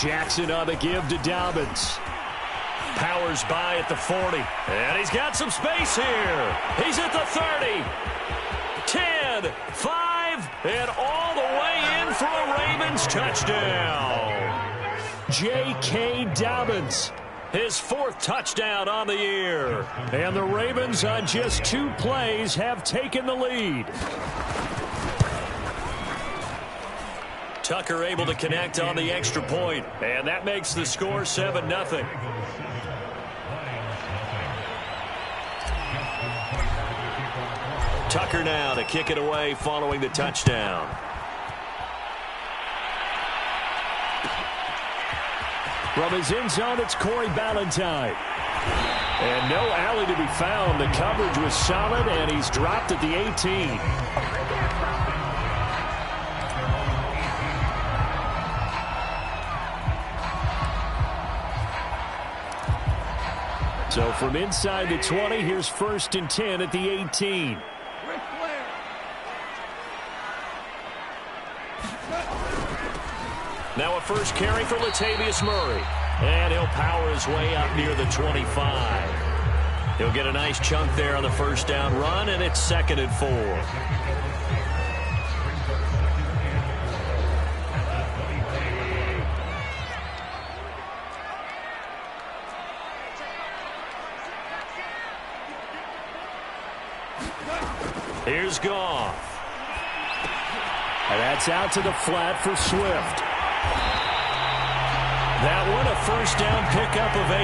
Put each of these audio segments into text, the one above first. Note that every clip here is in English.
Jackson on the give to Dobbins. Powers by at the 40. And he's got some space here. He's at the 30. 10, 5, and all the way in for a Ravens touchdown. J.K. Dobbins, his 4th touchdown on the year. And the Ravens on just 2 plays have taken the lead. Tucker able to connect on the extra point, and that makes the score 7-0. Tucker now to kick it away following the touchdown. From his end zone, it's Corey Ballantyne. And no alley to be found. The coverage was solid, and he's dropped at the 18. So from inside the 20, here's 1st and 10 at the 18. Now a first carry for Latavius Murray. And he'll power his way up near the 25. He'll get a nice chunk there on the first down run, and it's 2nd and 4. Here's Goff. And that's out to the flat for Swift. That one, a first down pickup of 8.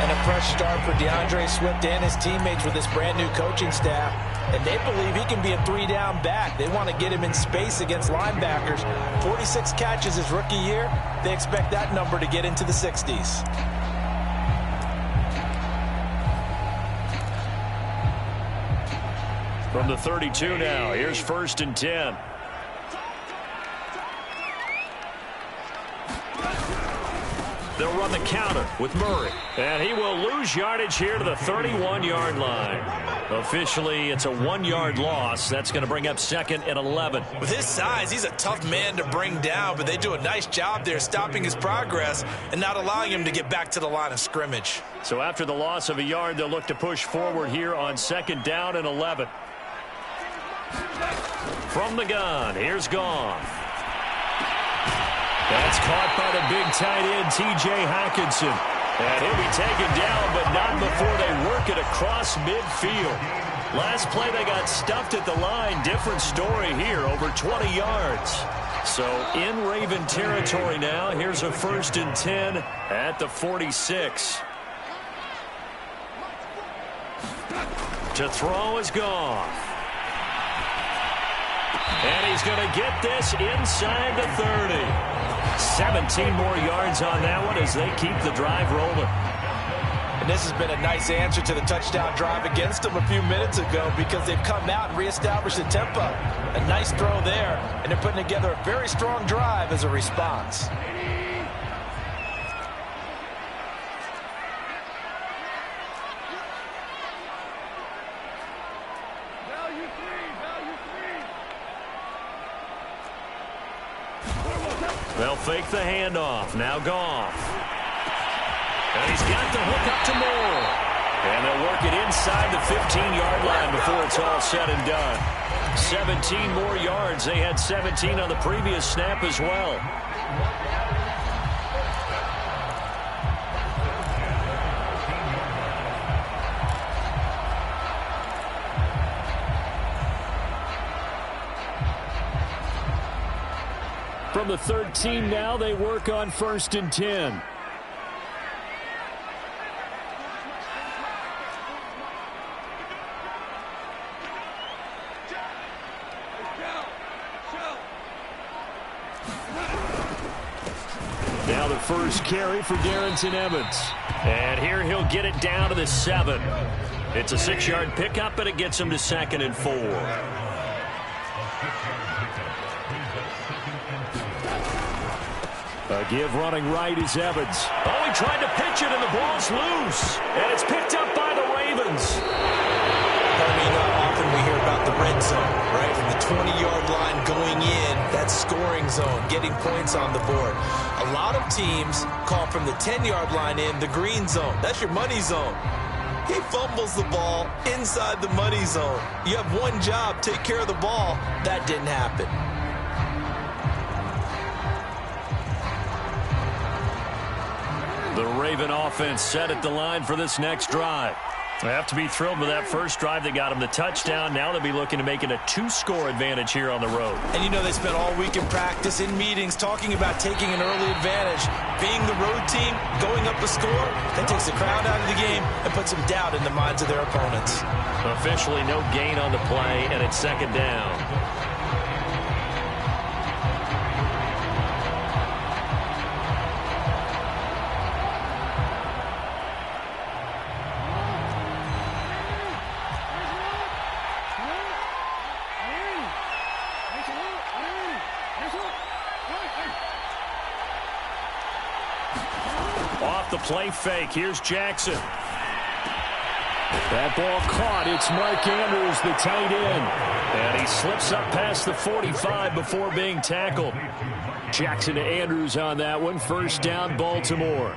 And a fresh start for DeAndre Swift and his teammates with this brand new coaching staff. And they believe he can be a 3-down back. They want to get him in space against linebackers. 46 catches his rookie year. They expect that number to get into the 60s. From the 32 now, here's 1st and 10. They'll run the counter with Murray. And he will lose yardage here to the 31-yard line. Officially, it's a 1-yard loss. That's going to bring up 2nd and 11. With his size, he's a tough man to bring down, but they do a nice job there stopping his progress and not allowing him to get back to the line of scrimmage. So after the loss of a yard, they'll look to push forward here on 2nd down and 11. From the gun, here's Goff. That's caught by the big tight end, T.J. Hockenson. And he'll be taken down, but not before they work it across midfield. Last play, they got stuffed at the line. Different story here, over 20 yards. So in Raven territory now, here's a 1st and 10 at the 46. To throw is Goff. And he's going to get this inside the 30. 17 more yards on that one as they keep the drive rolling. And this has been a nice answer to the touchdown drive against them a few minutes ago because they've come out and reestablished the tempo. A nice throw there, and they're putting together a very strong drive as a response. They'll fake the handoff. Now Goff. And he's got the hook up to Moore. And they'll work it inside the 15-yard line before it's all said and done. 17 more yards. They had 17 on the previous snap as well. From the 13 now, they work on 1st and 10. Now the first carry for Darrington Evans. And here he'll get it down to the 7. It's a 6-yard pickup, but it gets him to 2nd and 4. A give running right is Evans. Oh, he tried to pitch it, and the ball's loose. And it's picked up by the Ravens. I mean, often we hear about the red zone, right, from the 20-yard line going in, that scoring zone, getting points on the board. A lot of teams call from the 10-yard line in the green zone. That's your money zone. He fumbles the ball inside the money zone. You have one job, take care of the ball. That didn't happen. The Raven offense set at the line for this next drive. They have to be thrilled with that first drive that got them the touchdown. Now they'll be looking to make it a 2-score advantage here on the road. And you know they spent all week in practice, in meetings, talking about taking an early advantage. Being the road team, going up a score, that takes the crowd out of the game and puts some doubt in the minds of their opponents. Officially no gain on the play, and it's second down. Off the play fake, here's Jackson. That ball caught. It's Mark Andrews, the tight end. And he slips up past the 45 before being tackled. Jackson to Andrews on that one. First down, Baltimore.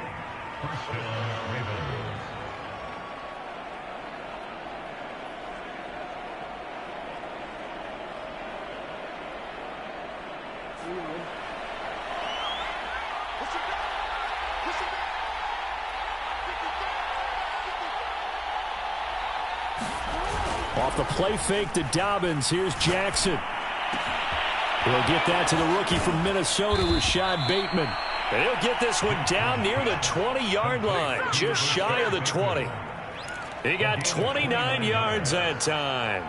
Off the play fake to Dobbins. Here's Jackson. He'll get that to the rookie from Minnesota, Rashad Bateman. And he'll get this one down near the 20-yard line, just shy of the 20. He got 29 yards that time.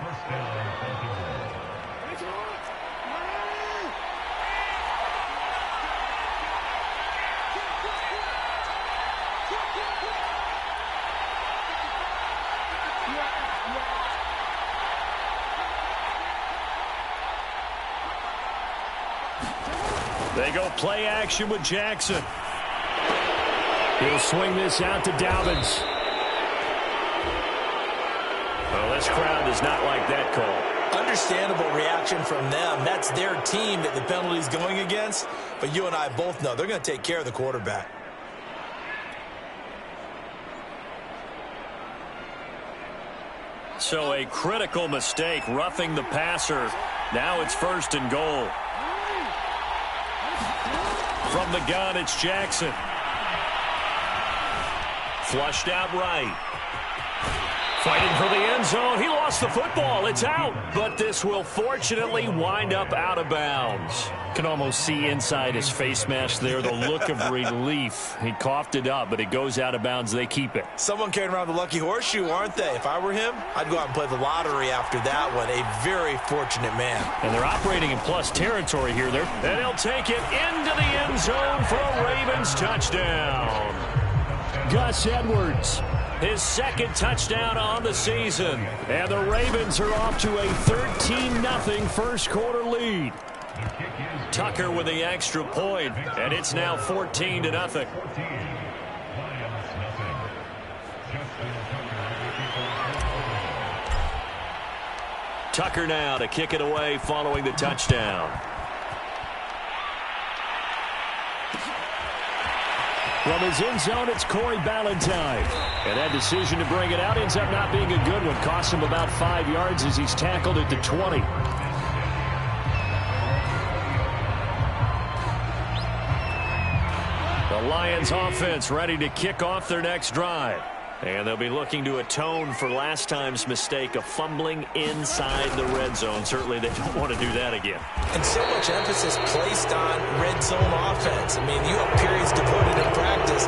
They go play action with Jackson. He'll swing this out to Dobbins. Well, this crowd does not like that call. Understandable reaction from them. That's their team that the penalty's going against. But you and I both know they're going to take care of the quarterback. So a critical mistake, roughing the passer. Now it's first and goal. From the gun, it's Jackson. Flushed out right. Fighting for the end zone. He lost the football. It's out. But this will fortunately wind up out of bounds. Can almost see inside his face mask there the look of relief. He coughed it up, but it goes out of bounds. They keep it. Someone carrying around the lucky horseshoe, aren't they? If I were him, I'd go out and play the lottery after that one. A very fortunate man. And they're operating in plus territory here. And he'll take it into the end zone for a Ravens touchdown. Gus Edwards, his second touchdown on the season. And the Ravens are off to a 13-0 first quarter lead. Tucker with the extra point, and it's now 14-0. Tucker now to kick it away following the touchdown. From his end zone, it's Corey Ballantyne. And that decision to bring it out ends up not being a good one. Costs him about 5 yards as he's tackled at the 20. The Lions offense ready to kick off their next drive. And they'll be looking to atone for last time's mistake of fumbling inside the red zone. Certainly they don't want to do that again. And so much emphasis placed on red zone offense. I mean, you have periods devoted in practice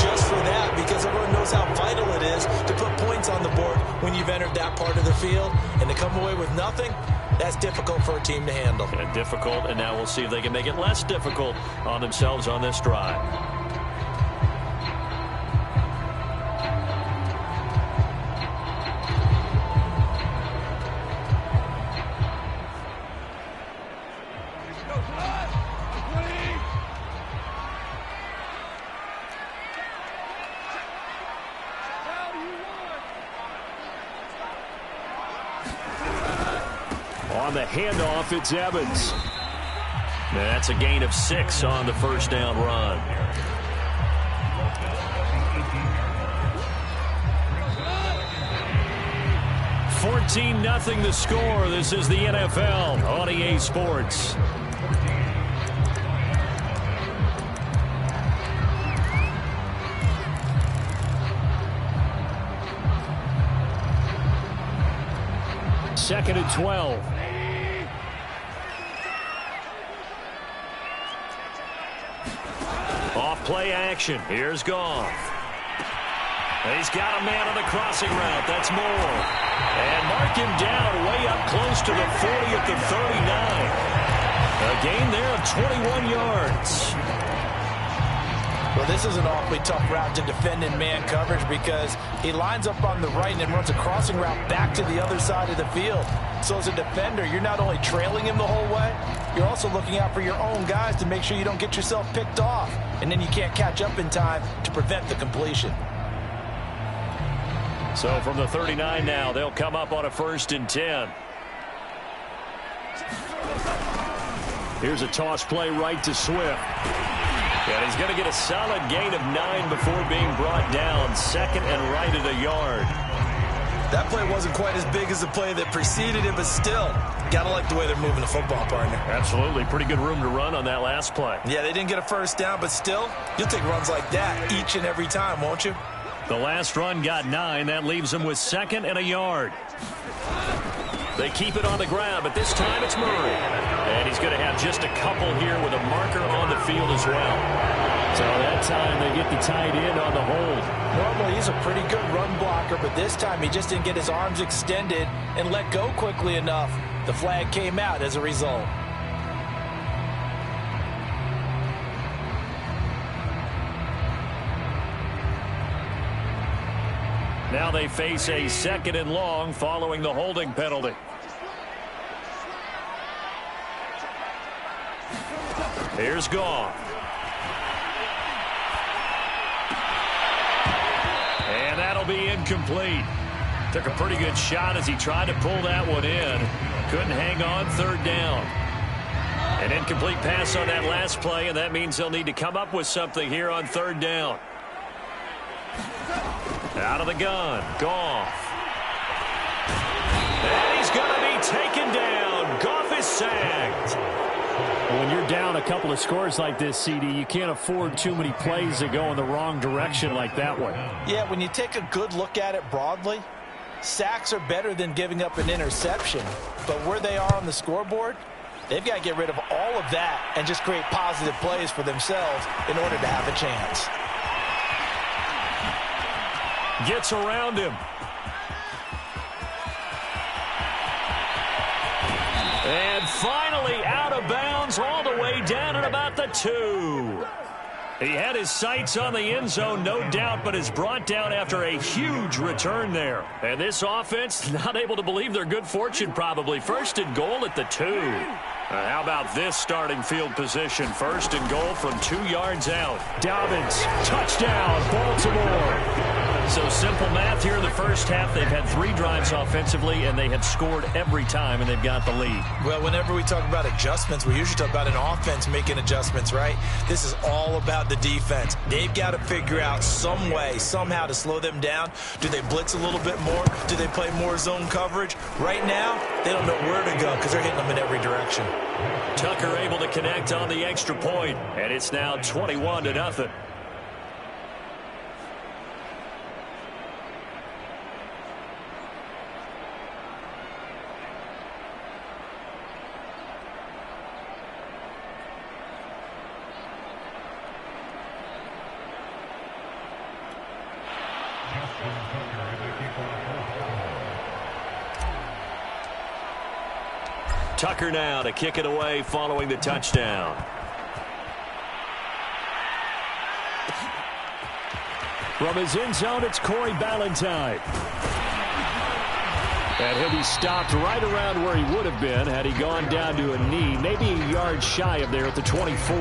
just for that because everyone knows how vital it is to put points on the board when you've entered that part of the field. And to come away with nothing, that's difficult for a team to handle. And difficult, and now we'll see if they can make it less difficult on themselves on this drive. On the handoff, it's Evans. That's a gain of 6 on the first down run. $14-0 the score. This is the NFL on EA Sports. Second and 12. Off play action. Here's Goff. He's got a man on the crossing route. That's Moore. And mark him down way up close to the 40 at the 39. A gain there of 21 yards. Well, this is an awfully tough route to defend in man coverage because he lines up on the right and then runs a crossing route back to the other side of the field. So as a defender, you're not only trailing him the whole way, you're also looking out for your own guys to make sure you don't get yourself picked off. And then you can't catch up in time to prevent the completion. So from the 39 now, they'll come up on a 1st and 10. Here's a toss play right to Swift. And he's going to get a solid gain of 9 before being brought down. Second and right at a yard. That play wasn't quite as big as the play that preceded it, but still, got to like the way they're moving the football, partner. Absolutely. Pretty good room to run on that last play. Yeah, they didn't get a first down, but still, you'll take runs like that each and every time, won't you? The last run got 9. That leaves them with 2nd and a yard. They keep it on the ground, but this time it's Murray. And he's going to have just a couple here with a marker on the field as well. So that time they get the tight end on the hold. Normally he's a pretty good run blocker, but this time he just didn't get his arms extended and let go quickly enough. The flag came out as a result. Now they face a 2nd and long following the holding penalty. Here's Goff. And that'll be incomplete. Took a pretty good shot as he tried to pull that one in. Couldn't hang on. 3rd down. An incomplete pass on that last play, and that means they'll need to come up with something here on 3rd down. Out of the gun, Goff. And he's going to be taken down. Goff is sacked. When you're down a couple of scores like this, CD, you can't afford too many plays that go in the wrong direction like that one. Yeah, when you take a good look at it broadly, sacks are better than giving up an interception. But where they are on the scoreboard, they've got to get rid of all of that and just create positive plays for themselves in order to have a chance. Gets around him. And finally out of bounds all the way down at about the 2. He had his sights on the end zone, no doubt, but is brought down after a huge return there. And this offense not able to believe their good fortune probably. 1st and goal at the 2. How about this starting field position? 1st and goal from 2 yards out. Dobbins, touchdown, Baltimore. So simple math here in the first half. They've had 3 drives offensively, and they have scored every time, and they've got the lead. Well, whenever we talk about adjustments, we usually talk about an offense making adjustments, right? This is all about the defense. They've got to figure out some way, somehow to slow them down. Do they blitz a little bit more? Do they play more zone coverage? Right now, they don't know where to go because they're hitting them in every direction. Tucker able to connect on the extra point, and it's now 21-0. Tucker now to kick it away following the touchdown. From his end zone, it's Corey Ballantyne. And he'll be stopped right around where he would have been had he gone down to a knee, maybe a yard shy of there at the 24.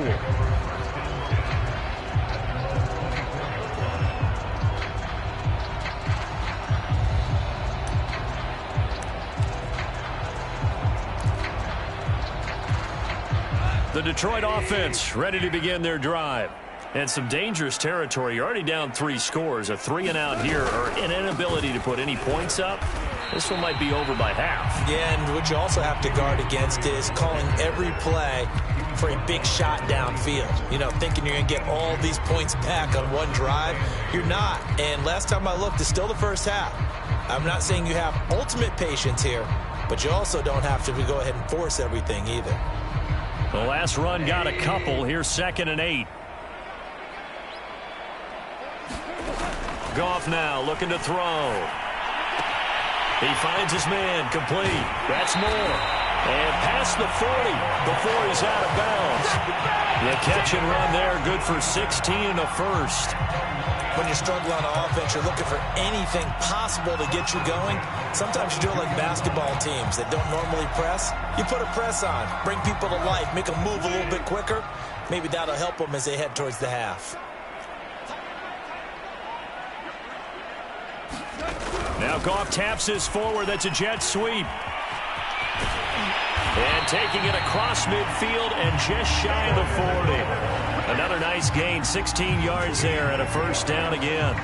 The Detroit offense ready to begin their drive. And some dangerous territory. You're already down 3 scores. A 3-and-out here or an inability to put any points up. This one might be over by half. Yeah, and what you also have to guard against is calling every play for a big shot downfield. You know, thinking you're going to get all these points back on one drive. You're not. And last time I looked, it's still the first half. I'm not saying you have ultimate patience here, but you also don't have to go ahead and force everything either. The last run got a couple. Here's 2nd and 8. Goff now looking to throw. He finds his man, complete. That's more. And past the 40 before he's out of bounds. The catch and run there, good for 16 and a first. When you struggle on offense, you're looking for anything possible to get you going. Sometimes you do it like basketball teams that don't normally press. You put a press on, bring people to life, make them move a little bit quicker. Maybe that'll help them as they head towards the half. Now Goff taps his forward. That's a jet sweep. And taking it across midfield and just shy of the 40. Another nice gain, 16 yards there and a first down again.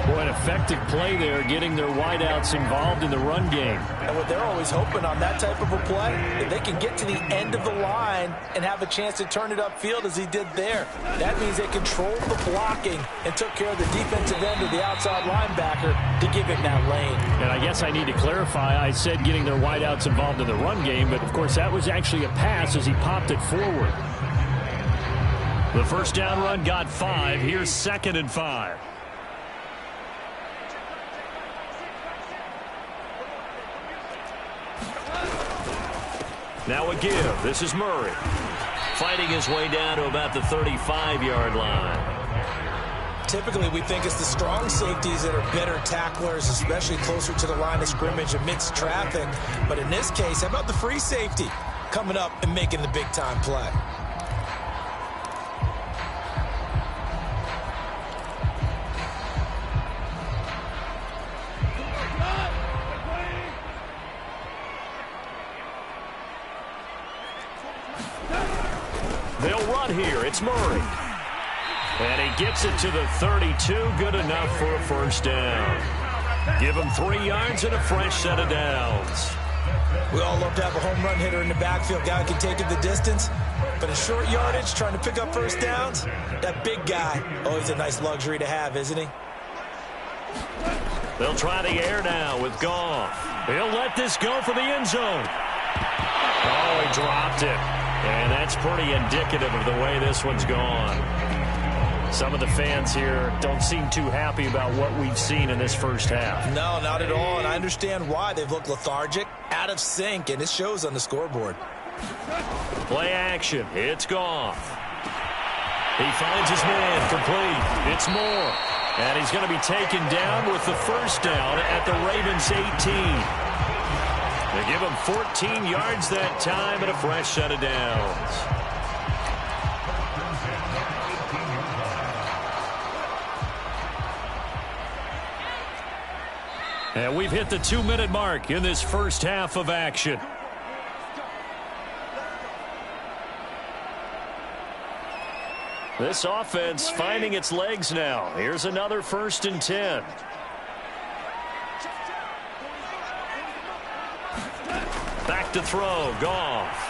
Boy, an effective play there, getting their wideouts involved in the run game. And what they're always hoping on that type of a play, if they can get to the end of the line and have a chance to turn it upfield as he did there, that means they controlled the blocking and took care of the defensive end or the outside linebacker to give him that lane. And I guess I need to clarify, I said getting their wideouts involved in the run game, but of course that was actually a pass as he popped it forward. The first down run got 5. Here's 2nd and 5. Now a give. This is Murray. Fighting his way down to about the 35-yard line. Typically, we think it's the strong safeties that are better tacklers, especially closer to the line of scrimmage amidst traffic. But in this case, how about the free safety coming up and making the big-time play? They'll run here. It's Murray. And he gets it to the 32. Good enough for a first down. Give him 3 yards and a fresh set of downs. We all love to have a home run hitter in the backfield. Guy who can take it the distance. But in short yardage, trying to pick up first downs, that big guy, always a nice luxury to have, isn't he? They'll try the air now with Goff. He'll let this go for the end zone. Oh, he dropped it. And that's pretty indicative of the way this one's gone. Some of the fans here don't seem too happy about what we've seen in this first half. No, not at all, and I understand why. They've looked lethargic, out of sync, and it shows on the scoreboard. Play action. It's Goff. He finds his man, complete. It's Moore. And he's going to be taken down with the first down at the Ravens' 18. They give him 14 yards that time and a fresh set of downs. And we've hit the 2-minute mark in this first half of action. This offense finding its legs now. Here's another 1st and 10. Back to throw, Goff.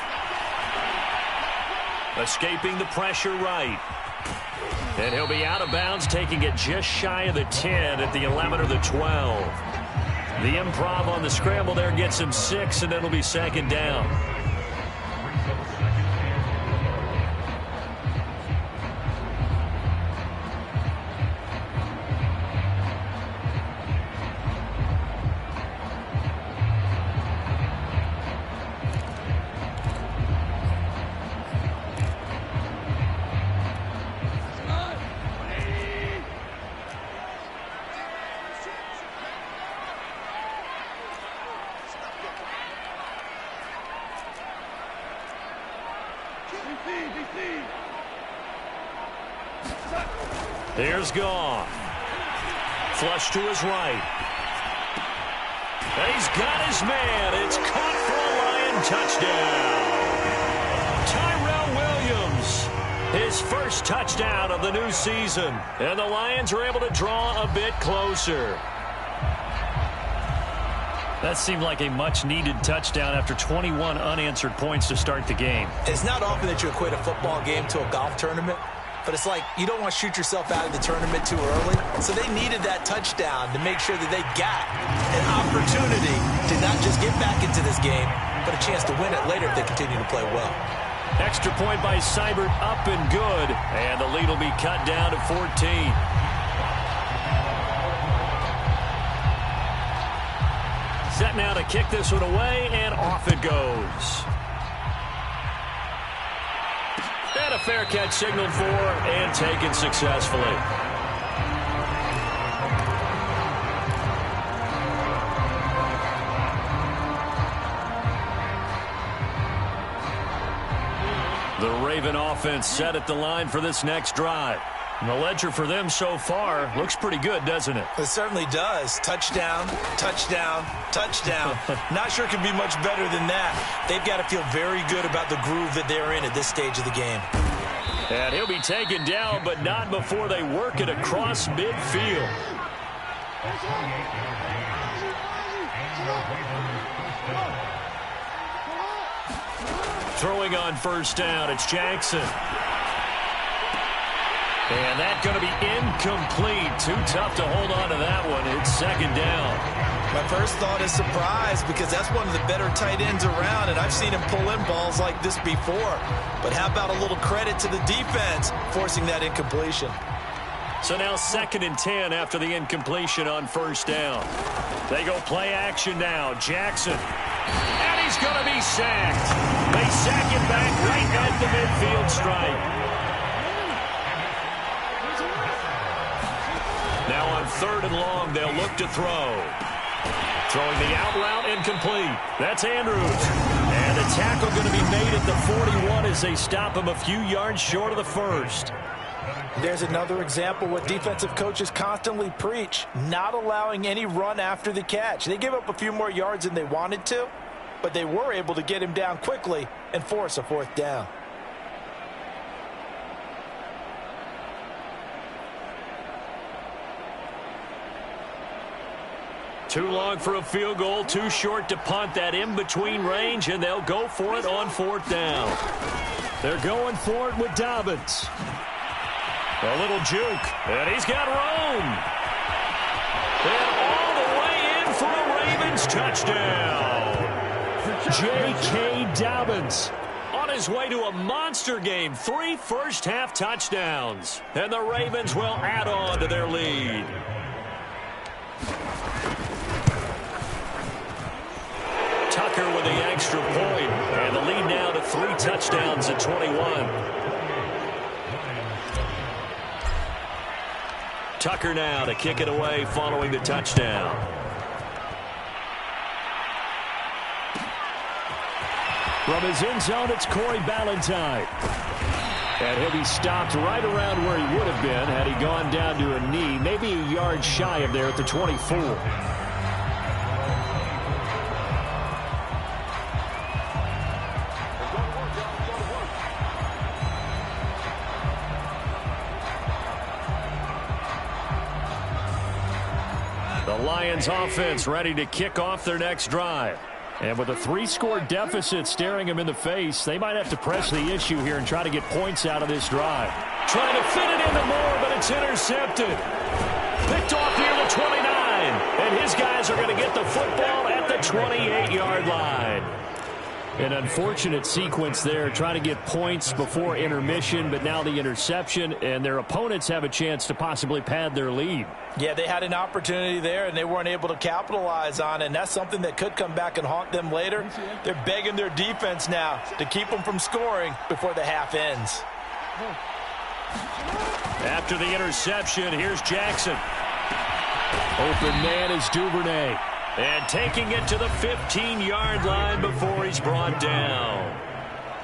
Escaping the pressure right. And he'll be out of bounds, taking it just shy of the 10 at the 11 or the 12. The improv on the scramble there gets him 6, and it'll be 2nd down. Here's Goff. Flush to his right. And he's got his man. It's caught for a Lion touchdown. Tyrell Williams his first touchdown of the new season. And the Lions are able to draw a bit closer. That seemed like a much-needed touchdown after 21 unanswered points to start the game. It's not often that you equate a football game to a golf tournament, but it's like you don't want to shoot yourself out of the tournament too early. So they needed that touchdown to make sure that they got an opportunity to not just get back into this game, but a chance to win it later if they continue to play well. Extra point by Seibert, up and good. And the lead will be cut down to 14. Set now to kick this one away, and off it goes. And a fair catch signaled for and taken successfully. The Raven offense set at the line for this next drive. And the ledger for them so far looks pretty good, doesn't it? It certainly does. Touchdown, touchdown, touchdown. Not sure it can be much better than that. They've got to feel very good about the groove that they're in at this stage of the game. And he'll be taken down, but not before they work it across midfield. Throwing on first down, it's Jackson. And that's going to be incomplete. Too tough to hold on to that one. It's second down. My first thought is surprise, because that's one of the better tight ends around, and I've seen him pull in balls like this before. But how about a little credit to the defense forcing that incompletion? So now 2nd and 10 after the incompletion on first down. They go play action now. Jackson. And he's going to be sacked. They sack him back right at the midfield stripe. Now on 3rd and long, they'll look to throw. Throwing the out route, incomplete. That's Andrews. And the tackle going to be made at the 41 as they stop him a few yards short of the first. There's another example what defensive coaches constantly preach, not allowing any run after the catch. They give up a few more yards than they wanted to, but they were able to get him down quickly and force a 4th down. Too long for a field goal, too short to punt. That in-between range, and they'll go for it on 4th down. They're going for it with Dobbins. A little juke, and he's got room. And all the way in for a Ravens touchdown. J.K. Dobbins on his way to a monster game. 3 first-half touchdowns. And the Ravens will add on to their lead. Tucker with the extra point, and the lead now to 3 touchdowns at 21. Tucker now to kick it away following the touchdown. From his end zone, it's Corey Ballantyne. And he'll be stopped right around where he would have been had he gone down to a knee, maybe a yard shy of there at the 24. The Lions offense ready to kick off their next drive. And with a 3-score deficit staring them in the face, they might have to press the issue here and try to get points out of this drive. Trying to fit it into Moore, but it's intercepted. Picked off near the 29. And his guys are going to get the football at the 28-yard line. An unfortunate sequence there, trying to get points before intermission, but now the interception, and their opponents have a chance to possibly pad their lead. Yeah, they had an opportunity there, and they weren't able to capitalize on it, and that's something that could come back and haunt them later. They're begging their defense now to keep them from scoring before the half ends. After the interception, here's Jackson. Open man is Duvernay. And taking it to the 15-yard line before he's brought down.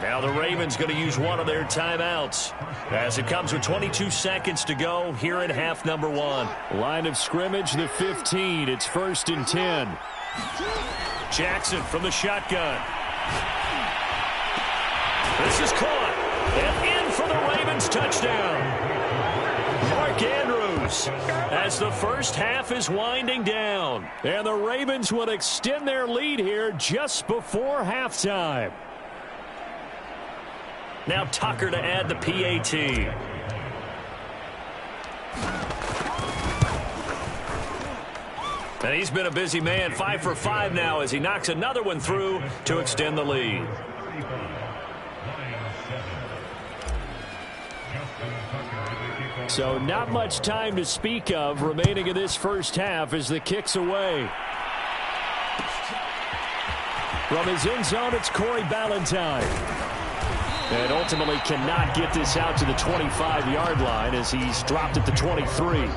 Now the Ravens going to use one of their timeouts as it comes with 22 seconds to go here in half number 1. Line of scrimmage, the 15. It's 1st and 10. Jackson from the shotgun. This is caught. And in for the Ravens touchdown. Mark Andrews, as the first half is winding down. And the Ravens will extend their lead here just before halftime. Now Tucker to add the PAT. And he's been a busy man, 5 for 5 now as he knocks another one through to extend the lead. So not much time to speak of remaining in this first half as the kick's away. From his end zone, it's Corey Ballantyne. And ultimately cannot get this out to the 25-yard line as he's dropped at the 23.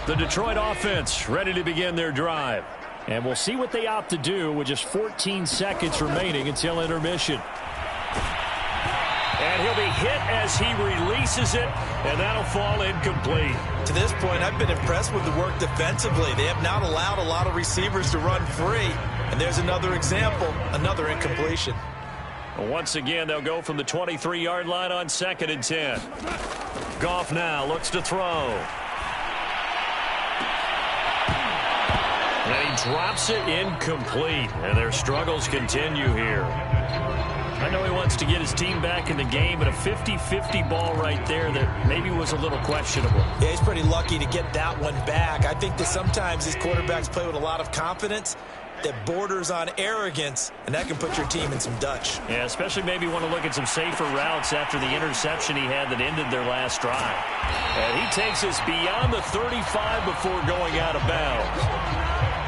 The Detroit offense ready to begin their drive. And we'll see what they opt to do with just 14 seconds remaining until intermission. And he'll be hit as he releases it, and that'll fall incomplete. To this point, I've been impressed with the work defensively. They have not allowed a lot of receivers to run free. And there's another example, another incompletion. Once again, they'll go from the 23-yard line on 2nd and 10. Goff now looks to throw. And he drops it incomplete, and their struggles continue here. I know he wants to get his team back in the game, but a 50-50 ball right there that maybe was a little questionable. Yeah, he's pretty lucky to get that one back. I think that sometimes these quarterbacks play with a lot of confidence that borders on arrogance, and that can put your team in some Dutch. Yeah, especially maybe want to look at some safer routes after the interception he had that ended their last drive. And he takes us beyond the 35 before going out of bounds.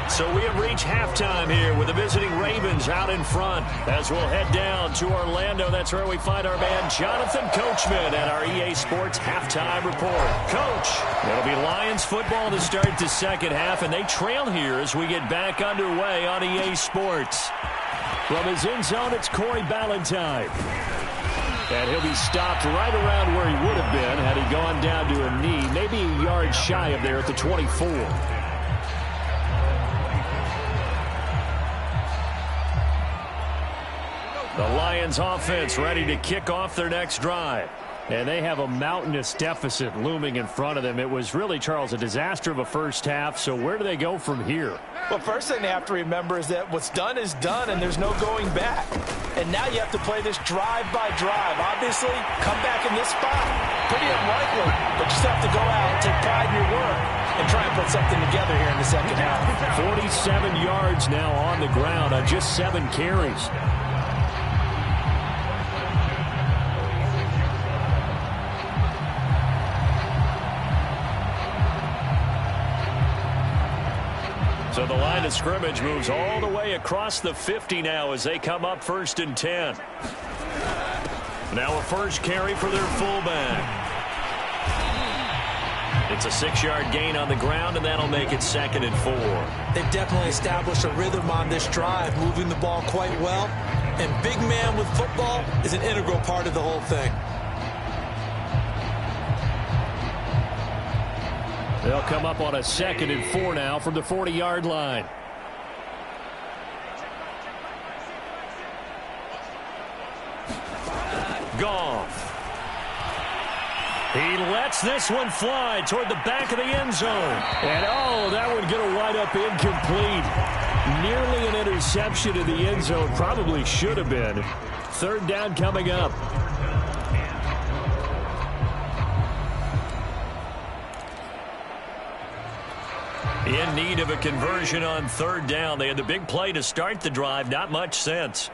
So we have reached halftime here with the visiting Ravens out in front. As we'll head down to Orlando, that's where we find our man Jonathan Coachman at our EA Sports Halftime Report. Coach, it'll be Lions football to start the second half, and they trail here as we get back underway on EA Sports. From his end zone, it's Corey Ballantyne. And he'll be stopped right around where he would have been had he gone down to a knee, maybe a yard shy of there at the 24. The Lions offense ready to kick off their next drive. And they have a mountainous deficit looming in front of them. It was really, Charles, a disaster of a first half. So where do they go from here? Well, first thing they have to remember is that what's done is done, and there's no going back. And now you have to play this drive by drive. Obviously, come back in this spot. Pretty unlikely, but you just have to go out, take pride in your work, and try and put something together here in the second half. 47 yards now on the ground on just 7 carries. So the line of scrimmage moves all the way across the 50 now as they come up 1st and 10. Now a first carry for their fullback. It's a 6-yard gain on the ground, and that'll make it 2nd and 4. They've definitely established a rhythm on this drive, moving the ball quite well. And big man with football is an integral part of the whole thing. They'll come up on a 2nd and 4 now from the 40-yard line. Goff. He lets this one fly toward the back of the end zone. And, oh, that one going to wind up incomplete. Nearly an interception in the end zone. Probably should have been. 3rd down coming up. In need of a conversion on 3rd down. They had the big play to start the drive. Not much sense.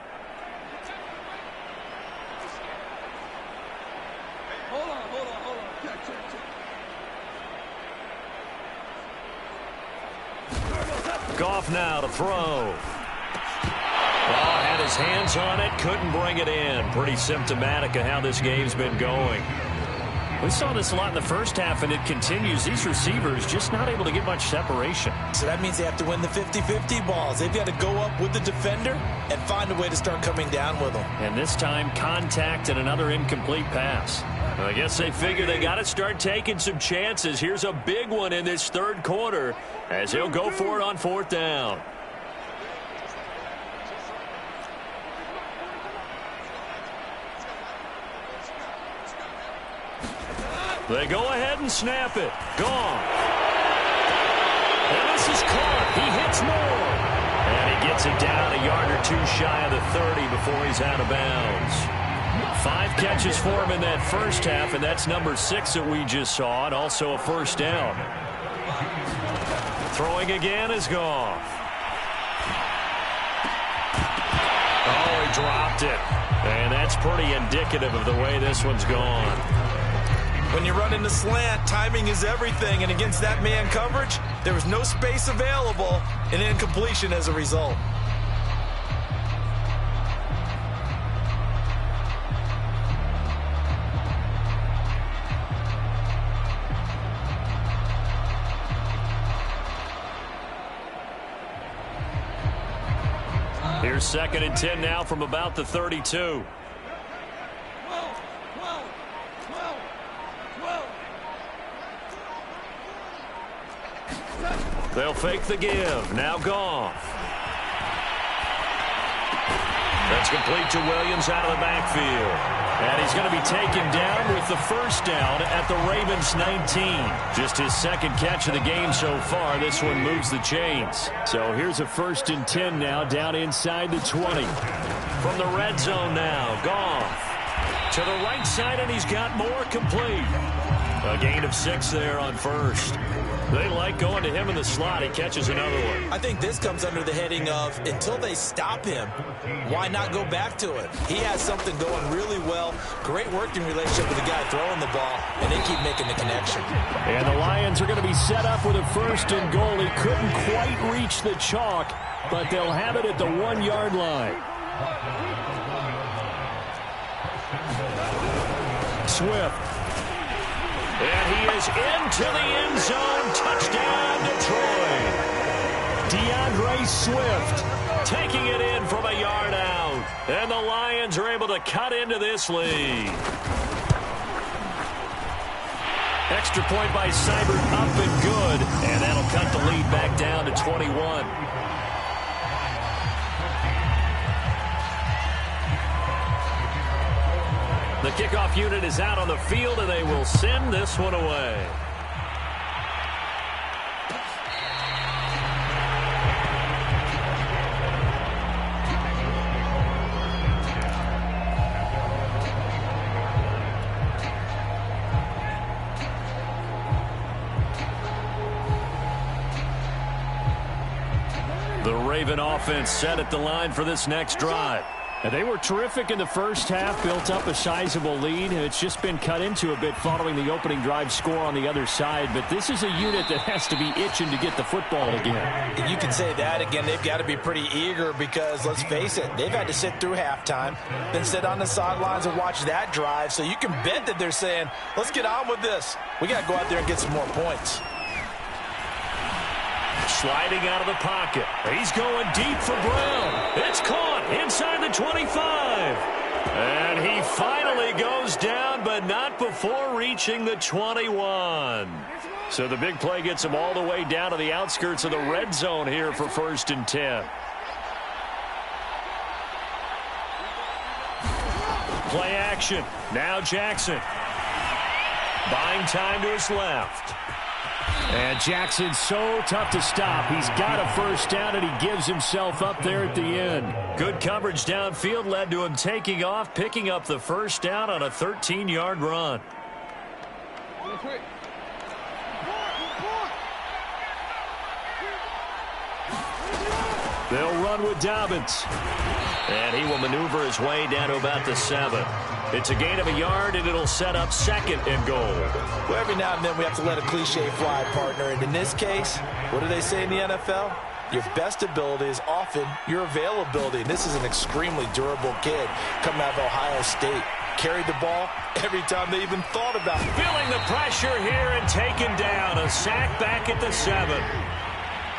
Hold on. Check. Goff now to throw. Oh, had his hands on it. Couldn't bring it in. Pretty symptomatic of how this game's been going. We saw this a lot in the first half, and it continues. These receivers just not able to get much separation. So that means they have to win the 50-50 balls. They've got to go up with the defender and find a way to start coming down with them. And this time, contact and another incomplete pass. I guess they figure they got to start taking some chances. Here's a big one in this third quarter as he'll go for it on fourth down. They go ahead and snap it. Gone. And this is caught. He hits more. And he gets it down a yard or two shy of the 30 before he's out of bounds. 5 catches for him in that first half, and that's number 6 that we just saw, and also a first down. Throwing again is Goff. Oh, he dropped it. And that's pretty indicative of the way this one's gone. When you run in the slant, timing is everything, and against that man coverage, there was no space available, and incompletion as a result. Here's 2nd and 10 now from about the 32. They'll fake the give. Now Goff. That's complete to Williams out of the backfield. And he's going to be taken down with the first down at the Ravens 19. Just his 2nd catch of the game so far. This one moves the chains. So here's a 1st and 10 now down inside the 20. From the red zone now, Goff to the right side, and he's got more complete. A gain of 6 there on first. They like going to him in the slot. He catches another one. I think this comes under the heading of, until they stop him, why not go back to it? He has something going really well. Great working relationship with the guy throwing the ball, and they keep making the connection. And the Lions are going to be set up with a 1st and goal. He couldn't quite reach the chalk, but they'll have it at the 1-yard line. Swift. And he is into the end zone. Touchdown, Detroit. DeAndre Swift taking it in from a yard out. And the Lions are able to cut into this lead. Extra point by Seibert up and good. And that'll cut the lead back down to 21. The kickoff unit is out on the field, and they will send this one away. The Raven offense set at the line for this next drive. And they were terrific in the first half, built up a sizable lead, and it's just been cut into a bit following the opening drive score on the other side. But this is a unit that has to be itching to get the football again. You can say that again. They've got to be pretty eager because, let's face it, they've had to sit through halftime, then sit on the sidelines and watch that drive. So you can bet that they're saying, let's get on with this. We got to go out there and get some more points. Sliding out of the pocket. He's going deep for Brown. It's caught inside the 25. And he finally goes down, but not before reaching the 21. So the big play gets him all the way down to the outskirts of the red zone here for 1st and 10. Play action. Now Jackson. Buying time to his left. And Jackson's so tough to stop. He's got a first down, and he gives himself up there at the end. Good coverage downfield led to him taking off, picking up the first down on a 13-yard run. They'll run with Dobbins. And he will maneuver his way down to about the 7. It's a gain of a yard, and it'll set up 2nd and goal. Well, every now and then we have to let a cliche fly, partner. And in this case, what do they say in the NFL? Your best ability is often your availability. And this is an extremely durable kid coming out of Ohio State. carried the ball every time they even thought about it. Feeling the pressure here and taken down. A sack back at the 7.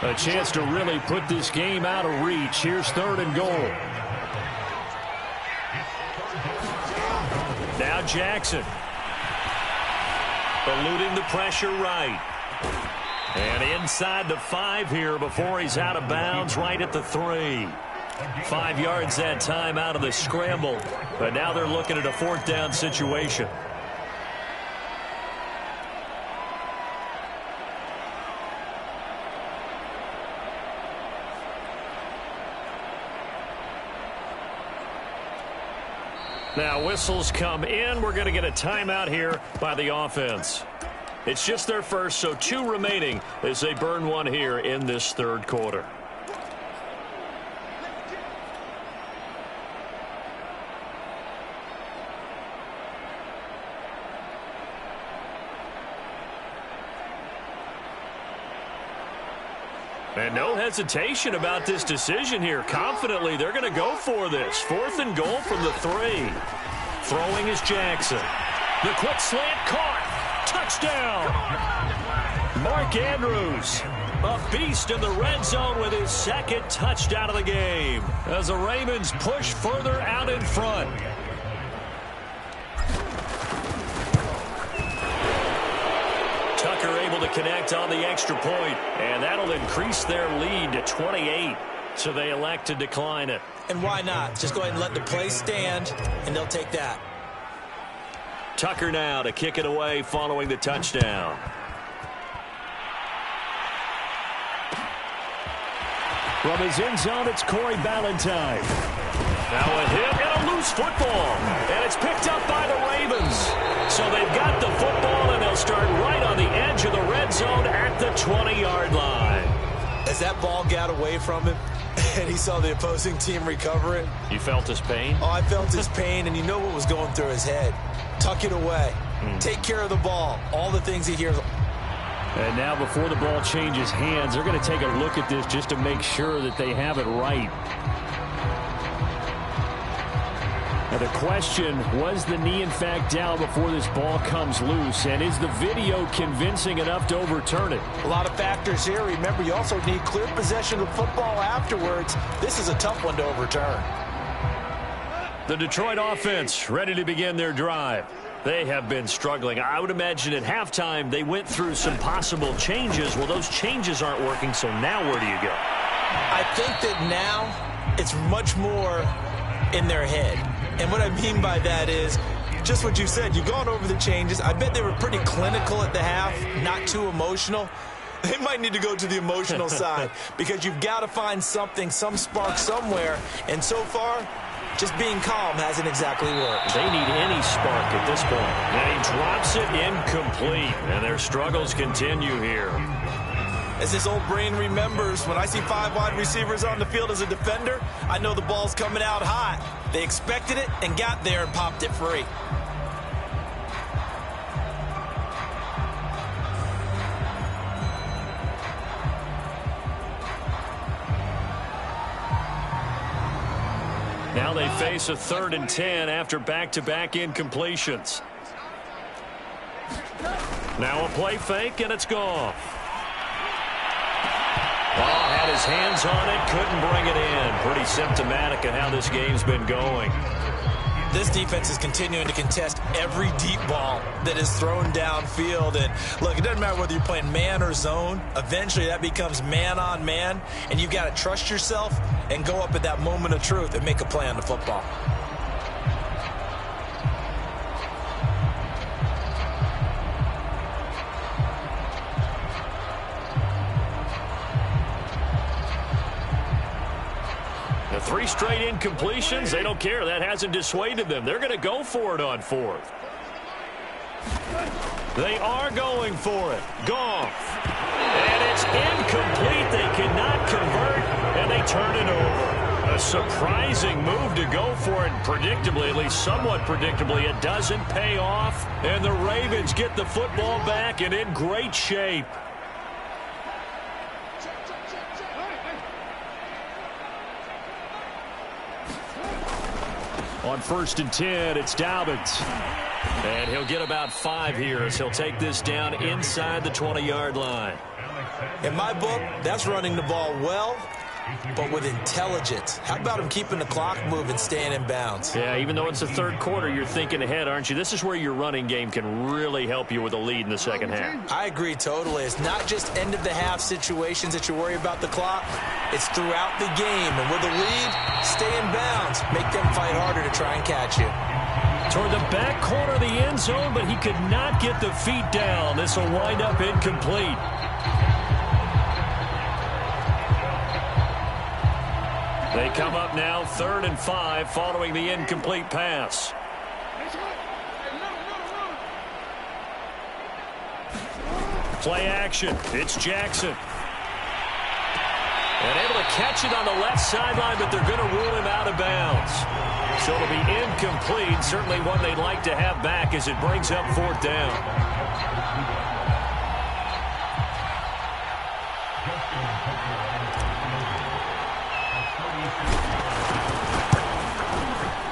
A chance to really put this game out of reach. Here's 3rd and goal. Now Jackson. Eluding the pressure right. And inside the 5 here before he's out of bounds right at the 3. 5 yards that time out of the scramble. But now they're looking at a 4th down situation. Now whistles come in. We're going to get a timeout here by the offense. It's just their first, so 2 remaining as they burn 1 here in this 3rd quarter. And no hesitation about this decision here. Confidently, they're going to go for this. 4th and goal from the 3. Throwing is Jackson. The quick slant caught. Touchdown. Mark Andrews, a beast in the red zone with his 2nd touchdown of the game as the Ravens push further out in front. Tucker able to connect on the extra point, and that'll increase their lead to 28. So they elect to decline it. And why not? Just go ahead and let the play stand, and they'll take that. Tucker now to kick it away following the touchdown. From his end zone, it's Corey Ballantyne. Now a hit and a loose football. And it's picked up by the Ravens. So they've got the football, and they'll start right on the edge of the red zone at the 20-yard line. As that ball got away from him, and he saw the opposing team recover it. You felt his pain? Oh, I felt his pain, and you know what was going through his head. Tuck it away. Take care of the ball. All the things he hears. And now before the ball changes hands, they're going to take a look at this just to make sure that they have it right. Now the question, was the knee in fact down before this ball comes loose? And is the video convincing enough to overturn it? A lot of factors here. Remember, you also need clear possession of the football afterwards. This is a tough one to overturn. The Detroit offense ready to begin their drive. They have been struggling. I would imagine at halftime they went through some possible changes. Well, those changes aren't working, so now where do you go? I think that now it's much more in their head. And what I mean by that is just what you said. You've gone over the changes. I bet they were pretty clinical at the half, not too emotional. They might need to go to the emotional side because you've got to find something, some spark somewhere. And so far, just being calm hasn't exactly worked. They need any spark at this point. And he drops it incomplete, and their struggles continue here. As this old brain remembers, when I see 5 wide receivers on the field as a defender, I know the ball's coming out hot. They expected it and got there and popped it free. Now they face a 3rd and 10 after back-to-back incompletions. Now a play fake, and it's gone. Ball had his hands on it, couldn't bring it in. Pretty symptomatic of how this game's been going. This defense is continuing to contest every deep ball that is thrown downfield. And look, it doesn't matter whether you're playing man or zone. Eventually that becomes man on man, and you've got to trust yourself and go up at that moment of truth and make a play on the football. The 3 straight incompletions, they don't care. That hasn't dissuaded them. They're going to go for it on 4th. They are going for it. Goff. And it's incomplete. They cannot convert, and they turn it over. A surprising move to go for it. Predictably, at least somewhat predictably, it doesn't pay off. And the Ravens get the football back and in great shape. On 1st and 10, it's Dobbins. And he'll get about 5 here as he'll take this down inside the 20-yard line. In my book, that's running the ball well, but with intelligence. How about him keeping the clock moving, staying in bounds? Yeah, even though it's the third quarter, you're thinking ahead, aren't you? This is where your running game can really help you with a lead in the second half. I agree totally. It's not just end-of-the-half situations that you worry about the clock. It's throughout the game. And with a lead, stay in bounds. Make them fight harder to try and catch you. Toward the back corner of the end zone, but he could not get the feet down. This will wind up incomplete. They come up now 3rd and 5 following the incomplete pass. Play action. It's Jackson. And able to catch it on the left sideline, but they're going to rule him out of bounds. So it'll be incomplete. Certainly one they'd like to have back as it brings up 4th down.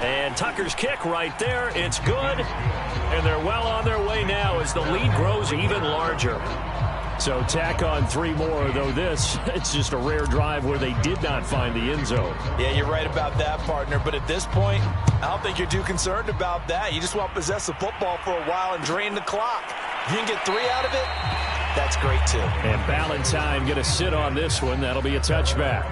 And Tucker's kick right there. It's good. And they're well on their way now as the lead grows even larger. So tack on 3 more, though it's just a rare drive where they did not find the end zone. Yeah, you're right about that, partner. But at this point, I don't think you're too concerned about that. You just want to possess the football for a while and drain the clock. If you can get 3 out of it, that's great, too. And Ballantyne going to sit on this one. That'll be a touchback.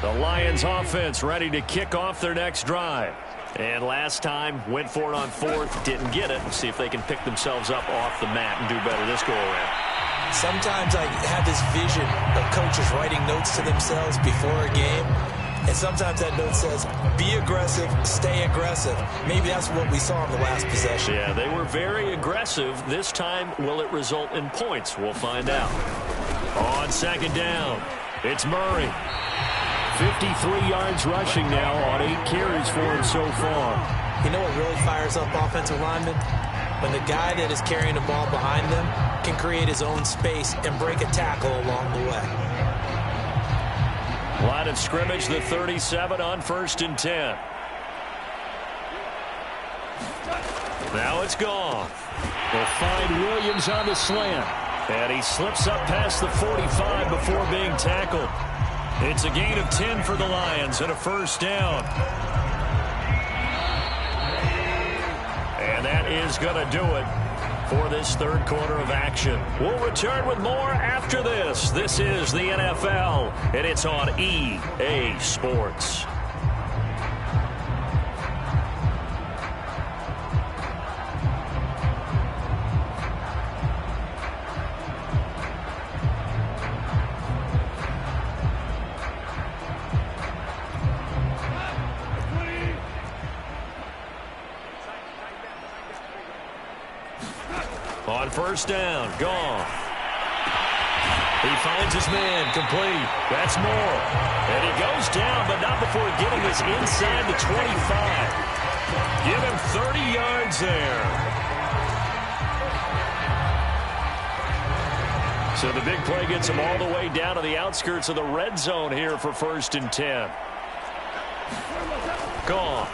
The Lions offense ready to kick off their next drive. And last time, went for it on 4th, didn't get it. See if they can pick themselves up off the mat and do better this go-around. Sometimes I have this vision of coaches writing notes to themselves before a game. And sometimes that note says, be aggressive, stay aggressive. Maybe that's what we saw in the last possession. Yeah, they were very aggressive. This time, will it result in points? We'll find out. On 2nd down, it's Murray. 53 yards rushing now on 8 carries for him so far. You know what really fires up offensive linemen? When the guy that is carrying the ball behind them can create his own space and break a tackle along the way. Line of scrimmage, the 37 on 1st and 10. Now it's gone. They'll find Williams on the slant. And he slips up past the 45 before being tackled. It's a gain of 10 for the Lions and a 1st down. And that is going to do it for this 3rd quarter of action. We'll return with more after this. This is the NFL, and it's on EA Sports. On 1st down, gone. He finds his man, complete. That's Moore. And he goes down, but not before getting us inside the 25. Give him 30 yards there. So the big play gets him all the way down to the outskirts of the red zone here for 1st and 10. Gone.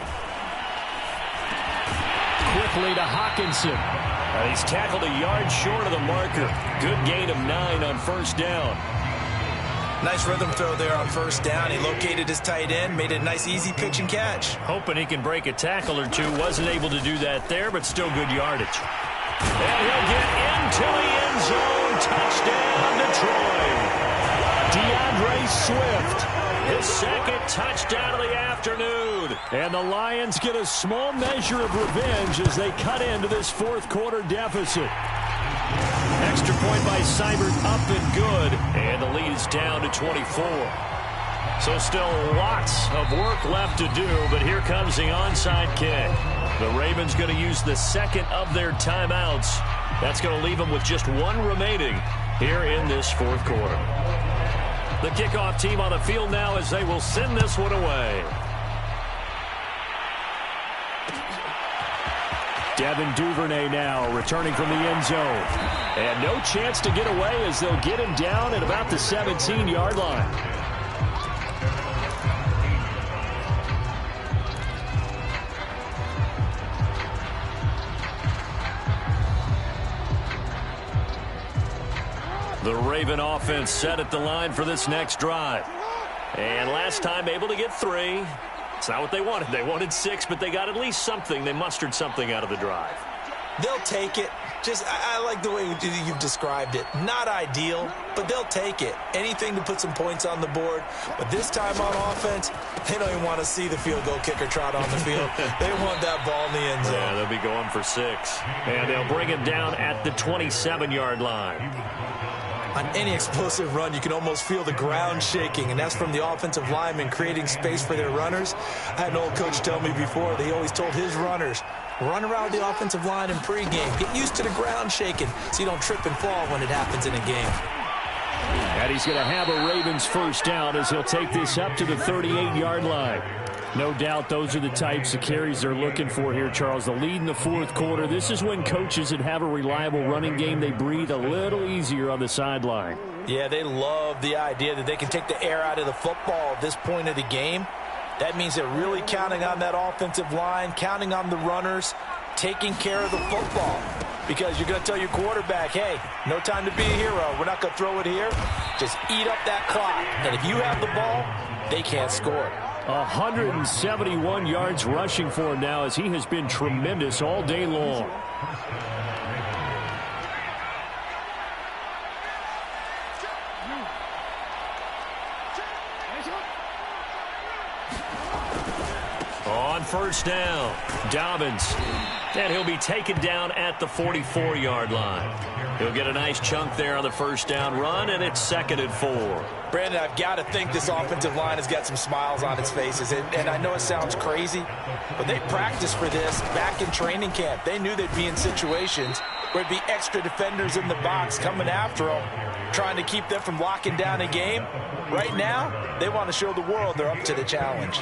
Quickly to Hawkinson. And he's tackled a yard short of the marker. Good gain of 9 on 1st down. Nice rhythm throw there on 1st down. He located his tight end, made it a nice easy pitch and catch. Hoping he can break a tackle or two. Wasn't able to do that there, but still good yardage. And he'll get into the end zone. Touchdown, Detroit. DeAndre Swift. His 2nd touchdown of the afternoon. And the Lions get a small measure of revenge as they cut into this 4th quarter deficit. Extra point by Seibert up and good. And the lead is down to 24. So still lots of work left to do, but here comes the onside kick. The Ravens going to use the 2nd of their timeouts. That's going to leave them with just 1 remaining here in this 4th quarter. The kickoff team on the field now as they will send this one away. Devin Duvernay now returning from the end zone. And no chance to get away as they'll get him down at about the 17-yard line. The Raven offense set at the line for this next drive. And last time able to get 3. It's not what they wanted. They wanted 6, but they got at least something. They mustered something out of the drive. They'll take it. I like the way you've described it. Not ideal, but they'll take it. Anything to put some points on the board. But this time on offense, they don't even want to see the field goal kicker trot on the field. They want that ball in the end zone. Yeah, they'll be going for 6. And they'll bring him down at the 27-yard line. On any explosive run, you can almost feel the ground shaking, and that's from the offensive linemen creating space for their runners. I had an old coach tell me before, they always told his runners, run around the offensive line in pregame. Get used to the ground shaking so you don't trip and fall when it happens in a game. And he's going to have a Ravens first down as he'll take this up to the 38-yard line. No doubt those are the types of carries they're looking for here, Charles. The lead in the fourth quarter. This is when coaches that have a reliable running game, they breathe a little easier on the sideline. Yeah, they love the idea that they can take the air out of the football at this point of the game. That means they're really counting on that offensive line, counting on the runners, taking care of the football. Because you're going to tell your quarterback, hey, no time to be a hero. We're not going to throw it here. Just eat up that clock. And if you have the ball, they can't score. 171 yards rushing for him now as he has been tremendous all day long. On first down, Dobbins. And he'll be taken down at the 44-yard line. He'll get a nice chunk there on the first down run, and it's 2nd and 4. Brandon, I've got to think this offensive line has got some smiles on its faces. And I know it sounds crazy, but they practiced for this back in training camp. They knew they'd be in situations where there'd be extra defenders in the box coming after them, trying to keep them from locking down a game. Right now, they want to show the world they're up to the challenge.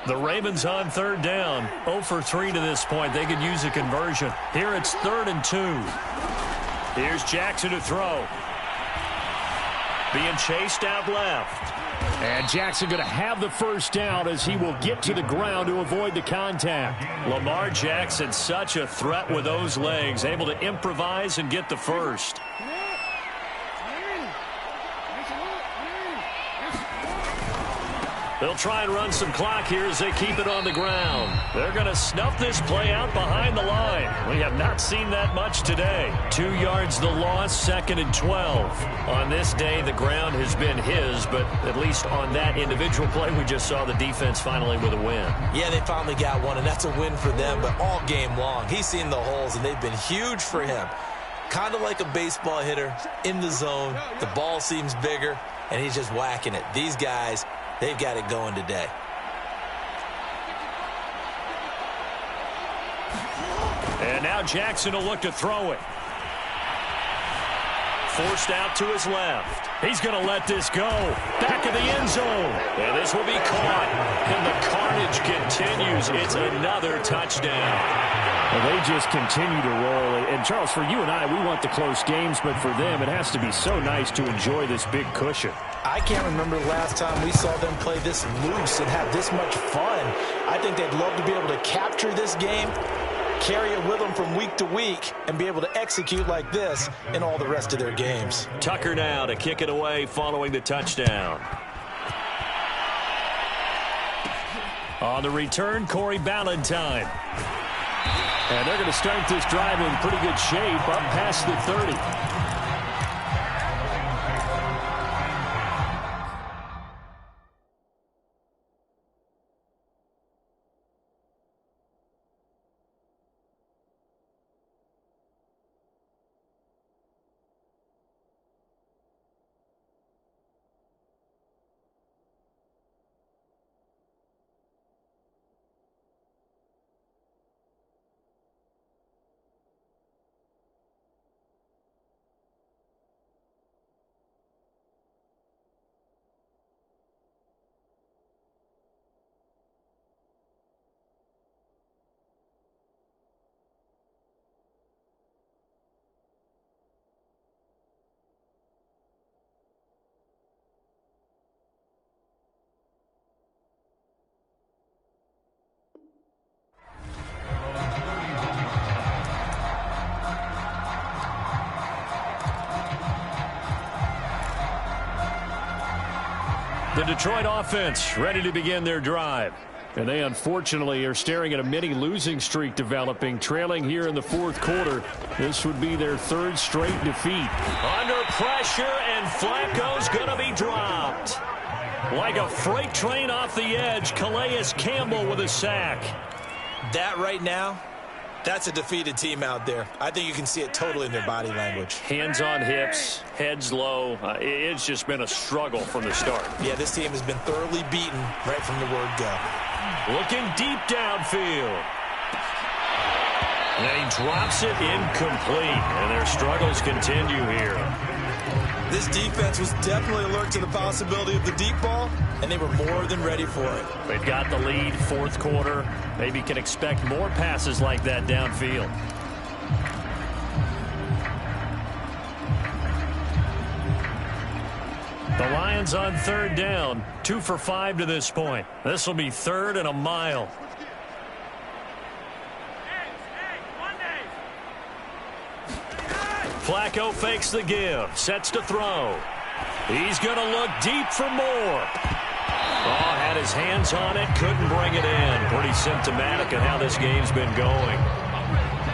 The Ravens on third down. 0 for 3 to this point. They could use a conversion. Here it's 3rd and 2. Here's Jackson to throw. Being chased out left. And Jackson going to have the first down as he will get to the ground to avoid the contact. Lamar Jackson, such a threat with those legs. Able to improvise and get the first. They'll try and run some clock here as they keep it on the ground. They're going to snuff this play out behind the line. We have not seen that much today. 2 yards the loss, 2nd and 12. On this day, the ground has been his, but at least on that individual play, we just saw the defense finally with a win. Yeah, they finally got one, and that's a win for them, but all game long, he's seen the holes, and they've been huge for him. Kind of like a baseball hitter in the zone. The ball seems bigger, and he's just whacking it. These guys, they've got it going today. And now Jackson will look to throw it. Forced out to his left. He's going to let this go. Back of the end zone. And this will be caught. And the carnage continues. It's another touchdown. Well, they just continue to roll. And, Charles, for you and I, we want the close games, but for them, it has to be so nice to enjoy this big cushion. I can't remember the last time we saw them play this loose and have this much fun. I think they'd love to be able to capture this game, carry it with them from week to week, and be able to execute like this in all the rest of their games. Tucker now to kick it away following the touchdown. On the return, Corey Ballantyne. And they're going to start this drive in pretty good shape up past the 30. The Detroit offense ready to begin their drive. And they unfortunately are staring at a mini losing streak developing, trailing here in the fourth quarter. This would be their third straight defeat. Under pressure, and Flacco's going to be dropped. Like a freight train off the edge, Calais Campbell with a sack. That right now, that's a defeated team out there. I think you can see it totally in their body language. Hands on hips, heads low. It's just been a struggle from the start. Yeah, this team has been thoroughly beaten right from the word go. Looking deep downfield. And he drops it incomplete. And their struggles continue here. This defense was definitely alert to the possibility of the deep ball, and they were more than ready for it. They've got the lead, fourth quarter. Maybe can expect more passes like that downfield. The Lions on third down, 2 for 5 to this point. This will be third and a mile. Flacco fakes the give, sets to throw. He's going to look deep for more. Oh, had his hands on it, couldn't bring it in. Pretty symptomatic of how this game's been going.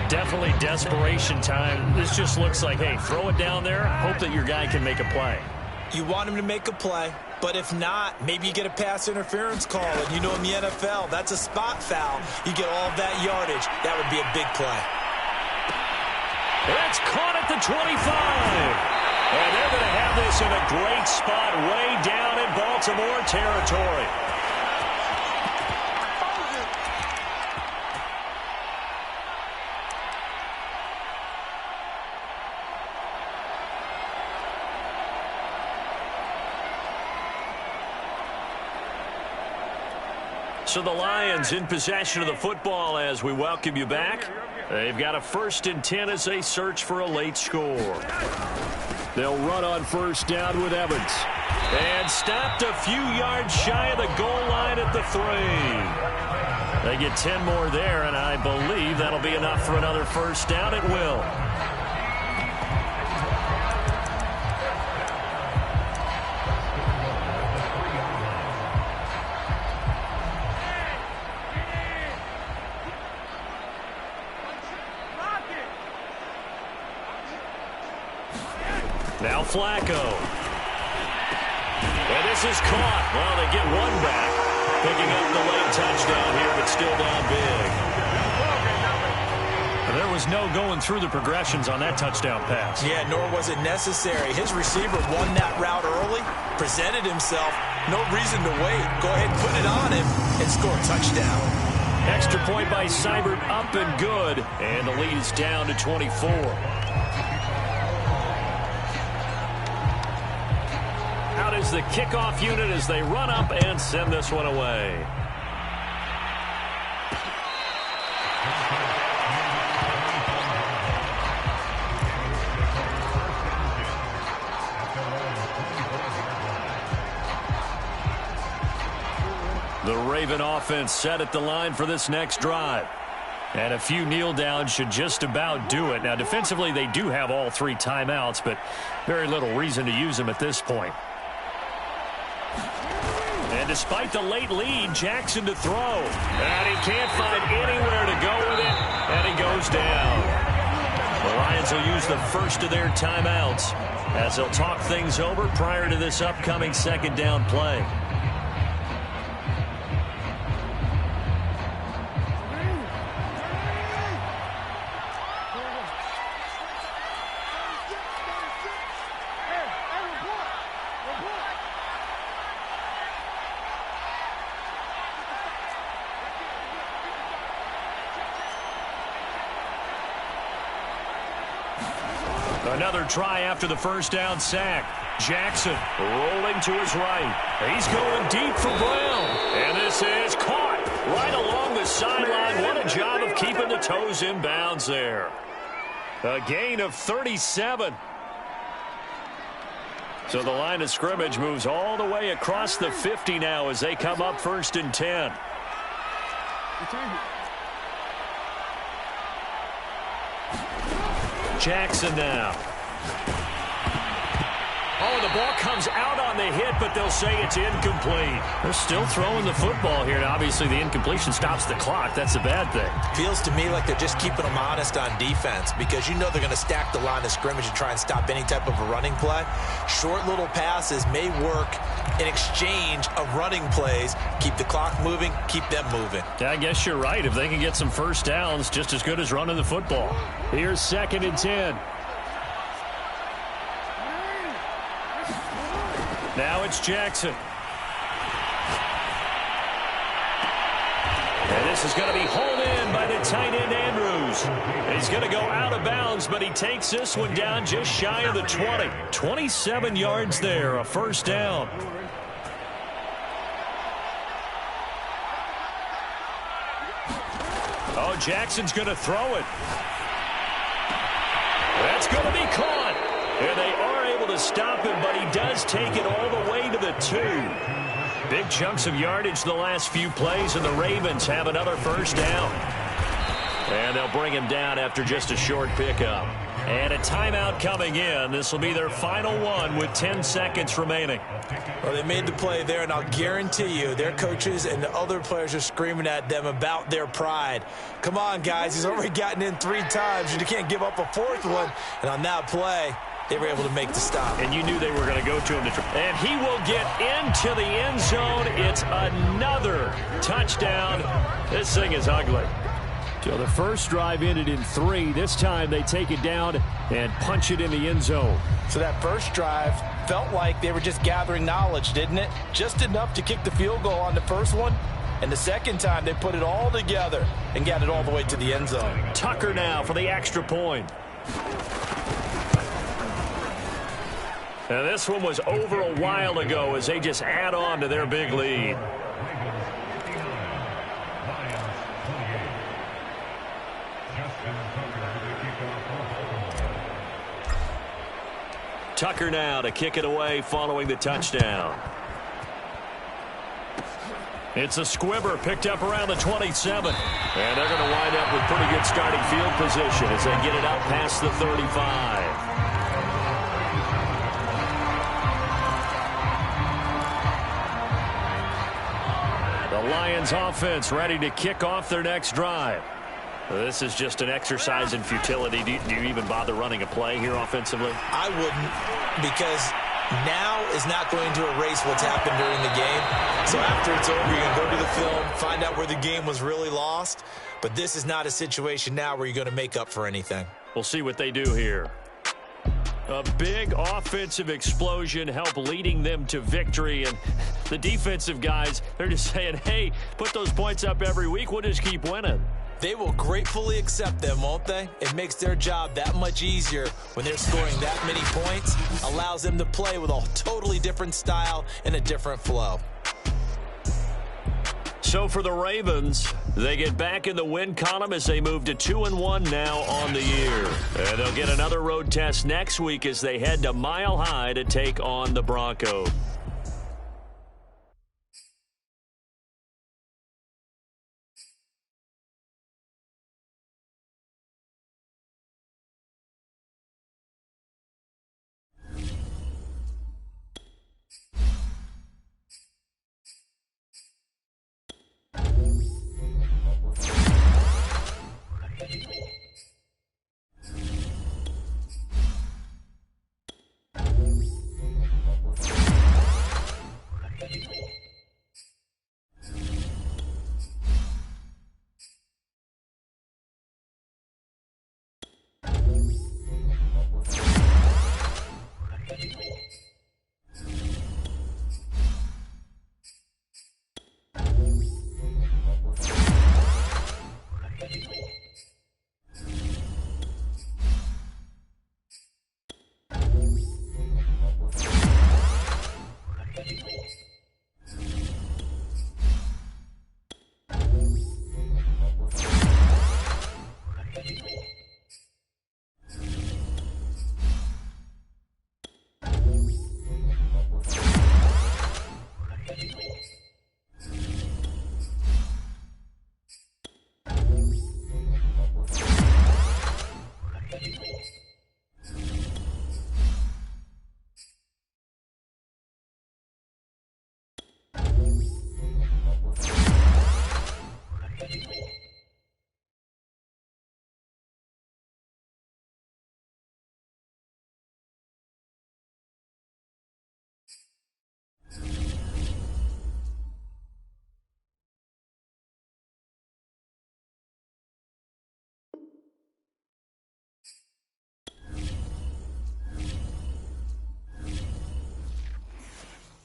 Definitely desperation time. This just looks like, hey, throw it down there, hope that your guy can make a play. You want him to make a play, but if not, maybe you get a pass interference call. And you know in the NFL, that's a spot foul. You get all of that yardage. That would be a big play. It's caught at the 25. And they're going to have this in a great spot way down in Baltimore territory. So the Lions in possession of the football as we welcome you back. They've got a 1st and 10 as they search for a late score. They'll run on first down with Evans. And stopped a few yards shy of the goal line at the 3. They get 10 more there, and I believe that'll be enough for another first down. It will. Now Flacco. And this is caught. Well, they get one back. Picking up the late touchdown here, but still down big. There was no going through the progressions on that touchdown pass. Yeah, nor was it necessary. His receiver won that route early, presented himself. No reason to wait. Go ahead and put it on him and score a touchdown. Extra point by Seibert, up and good. And the lead is down to 24. Out is the kickoff unit as they run up and send this one away. The Raven offense set at the line for this next drive. And a few kneel downs should just about do it. Now, defensively, they do have all 3 timeouts, but very little reason to use them at this point. And despite the late lead, Jackson to throw. And he can't find anywhere to go with it, and he goes down. The Lions will use the first of their timeouts as they'll talk things over prior to this upcoming second down play. Another try after the first down sack. Jackson rolling to his right. He's going deep for Brown. And this is caught right along the sideline. What a job of keeping the toes in bounds there. A gain of 37. So the line of scrimmage moves all the way across the 50 now as they come up 1st and 10. Jackson now. Oh, and the ball comes out on the hit, but they'll say it's incomplete. They're still throwing the football here, and obviously the incompletion stops the clock. That's a bad thing. Feels to me like they're just keeping them honest on defense because you know they're going to stack the line of scrimmage and try and stop any type of a running play. Short little passes may work in exchange of running plays. Keep the clock moving, keep them moving. Yeah, I guess you're right. If they can get some first downs, just as good as running the football. Here's 2nd and 10. Now it's Jackson. And this is going to be hauled in by the tight end, Andrews. He's going to go out of bounds, but he takes this one down just shy of the 20. 27 yards there, a first down. Oh, Jackson's going to throw it. That's going to be caught. And they are able to stop him, but he does take it all the way to the 2. Big chunks of yardage the last few plays, and the Ravens have another first down. And they'll bring him down after just a short pickup. And a timeout coming in. This will be their final one with 10 seconds remaining. Well, they made the play there, and I'll guarantee you their coaches and the other players are screaming at them about their pride. Come on, guys. He's already gotten in 3 times. You can't give up a 4th one. And on that play, they were able to make the stop. And you knew they were going to go to him. And he will get into the end zone. It's another touchdown. This thing is ugly. So the first drive ended in 3. This time they take it down and punch it in the end zone. So that first drive felt like they were just gathering knowledge, didn't it? Just enough to kick the field goal on the first one. And the second time they put it all together and got it all the way to the end zone. Tucker now for the extra point. And this one was over a while ago as they just add on to their big lead. Tucker now to kick it away following the touchdown. It's a squibber picked up around the 27. And they're going to wind up with pretty good starting field position as they get it out past the 35. The Lions offense ready to kick off their next drive. This is just an exercise in futility. Do you even bother running a play here offensively? I wouldn't, because now is not going to erase what's happened during the game. So after it's over, you're going to go to the film, find out where the game was really lost. But this is not a situation now where you're going to make up for anything. We'll see what they do here. A big offensive explosion helped leading them to victory. And the defensive guys, they're just saying, hey, put those points up every week. We'll just keep winning. They will gratefully accept them, won't they? It makes their job that much easier when they're scoring that many points. Allows them to play with a totally different style and a different flow. So for the Ravens, they get back in the win column as they move to 2-1 now on the year. And they'll get another road test next week as they head to Mile High to take on the Broncos.